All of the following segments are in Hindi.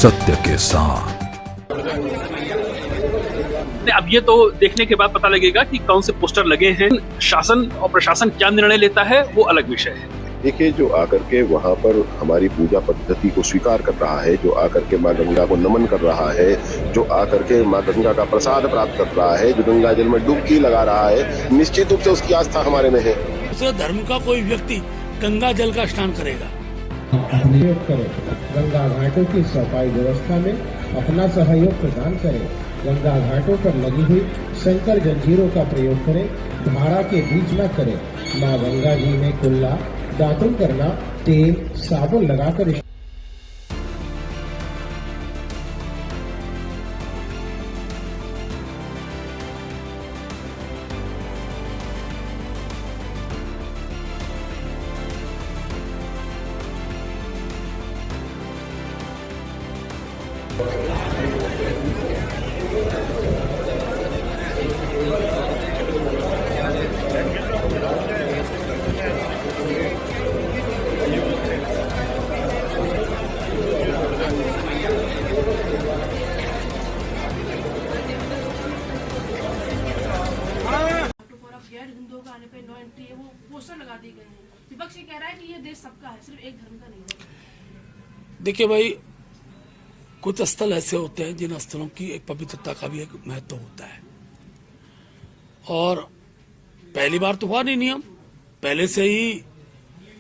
सत्य के साथ। अब ये तो देखने के बाद पता लगेगा कि कौन से पोस्टर लगे हैं। शासन और प्रशासन क्या निर्णय लेता है वो अलग विषय है। देखिए, जो आकर के वहाँ पर हमारी पूजा पद्धति को स्वीकार कर रहा है, जो आकर के माँ गंगा को नमन कर रहा है, जो आकर के माँ गंगा का प्रसाद प्राप्त कर रहा है, जो गंगा जल में डुबकी लगा रहा है, निश्चित रूप से उसकी आस्था हमारे में है। दूसरे धर्म का कोई व्यक्ति गंगा जल का स्नान करेगा। सहयोग करें, गंगा घाटों की सफाई व्यवस्था में अपना सहयोग प्रदान करें, गंगा घाटों पर लगी हुई संकर जंजीरों का प्रयोग करें, धारा के बीच न करें। माँ गंगा जी में कुल्ला, दातुन करना, तेल साबुन लगाकर हिंदुओं का आने पे नो एंट्री है, वो पोस्टर लगा दिए गए हैं। विपक्ष ये कह रहा है कि ये देश सबका है, सिर्फ एक धर्म का नहीं है। देखिए भाई, कुछ स्थल ऐसे होते हैं जिन स्थलों की एक पवित्रता का भी एक महत्व होता है, और पहली बार तो हुआ नहीं नियम, पहले से ही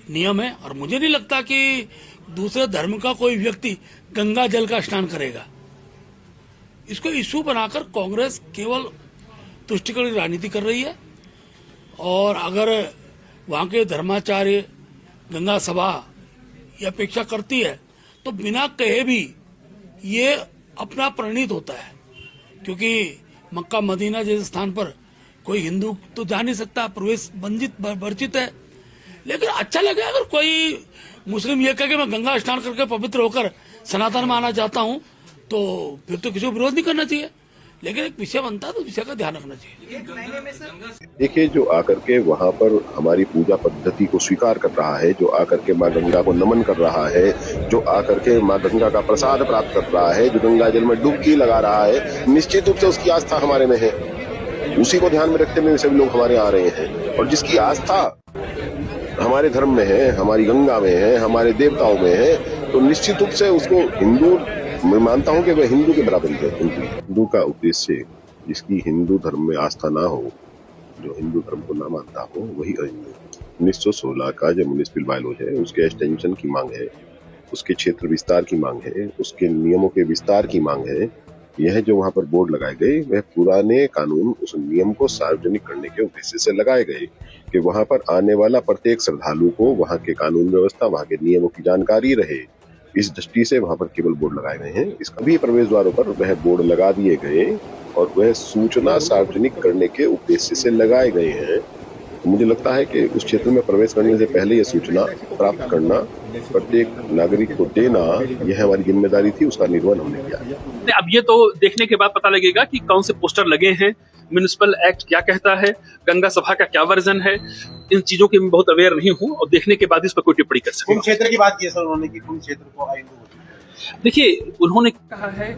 नियम है। और मुझे नहीं लगता कि दूसरे धर्म का कोई व्यक्ति गंगा जल का स्नान करेगा। इसको इशू बनाकर कांग्रेस केवल तुष्टिकरण की राजनीति कर रही है, और अगर वहां के धर्माचार्य गंगा सभा ये अपेक्षा करती है तो बिना कहे भी ये अपना प्रणीत होता है, क्योंकि मक्का मदीना जैसे स्थान पर कोई हिंदू तो जा नहीं सकता, प्रवेश वर्जित है। लेकिन अच्छा लगे अगर कोई मुस्लिम ये कहे कि मैं गंगा स्नान करके पवित्र होकर सनातन में आना चाहता हूं, तो फिर तो किसी को विरोध नहीं करना चाहिए। लेकिन एक विषय बनता है तो विषय का ध्यान रखना चाहिए। देखिए, जो आकर के वहाँ पर हमारी पूजा पद्धति को स्वीकार कर रहा है, जो आकर के माँ गंगा को नमन कर रहा है, जो आकर के माँ गंगा का प्रसाद प्राप्त कर रहा है, जो गंगा जल में डुबकी लगा रहा है, निश्चित रूप से उसकी आस्था हमारे में है। उसी को ध्यान में रखते हुए सभी लोग हमारे आ रहे हैं, और जिसकी आस्था हमारे धर्म में है, हमारी गंगा में है, हमारे देवताओं में है, तो निश्चित रूप से उसको हिंदू, मैं मानता हूं कि वह हिंदू के बराबर ही है। हिंदू का उद्देश्य, जिसकी हिंदू धर्म में आस्था ना हो, जो हिंदू धर्म को ना मानता हो, वही अहिंदू। 1916 का जो म्युनिसिपल बायलॉज है, उसके एक्सटेंशन की मांग है, उसके क्षेत्र विस्तार की मांग है, उसके नियमों के विस्तार की मांग है। यह जो वहाँ पर बोर्ड लगाए गए, वह पुराने कानून, उस नियम को सार्वजनिक करने के उद्देश्य से लगाए गए कि वहाँ पर आने वाला प्रत्येक श्रद्धालु को वहाँ के कानून व्यवस्था, वहाँ के नियमों की जानकारी रहे। इस दृष्टि से वहाँ पर केवल बोर्ड लगाए गए हैं। इसका भी प्रवेश द्वारों पर वह बोर्ड लगा दिए गए, और वह सूचना सार्वजनिक करने के उद्देश्य से लगाए गए हैं। तो मुझे लगता है कि उस क्षेत्र में प्रवेश करने से पहले यह सूचना प्राप्त करना, प्रत्येक नागरिक को देना, यह हमारी जिम्मेदारी थी, उसका निर्वहन हमने किया। अब ये तो देखने के बाद पता लगेगा कि कौन से पोस्टर लगे हैं, म्युनिसिपल एक्ट क्या कहता है, गंगा सभा का क्या वर्जन है। इन चीजों के मैं बहुत अवेयर नहीं हूँ, और देखने के बाद इस पर कोई टिप्पणी कर सकूं। क्षेत्र की बात की है सर उन्होंने, कि कुंभ क्षेत्र को देखिए, उन्होंने कहा है,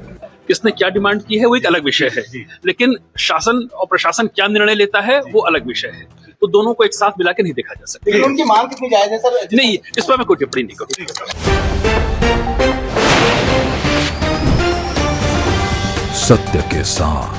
किसने क्या डिमांड की है वो एक अलग विषय है, लेकिन शासन और प्रशासन क्या निर्णय लेता है वो अलग विषय है। तो दोनों को एक साथ मिला के नहीं देखा जा सकता। लेकिन उनकी मांग कितनी जायज है सर? नहीं, इस पर मैं कोई टिप्पणी नहीं करूँगा। सत्य के साथ।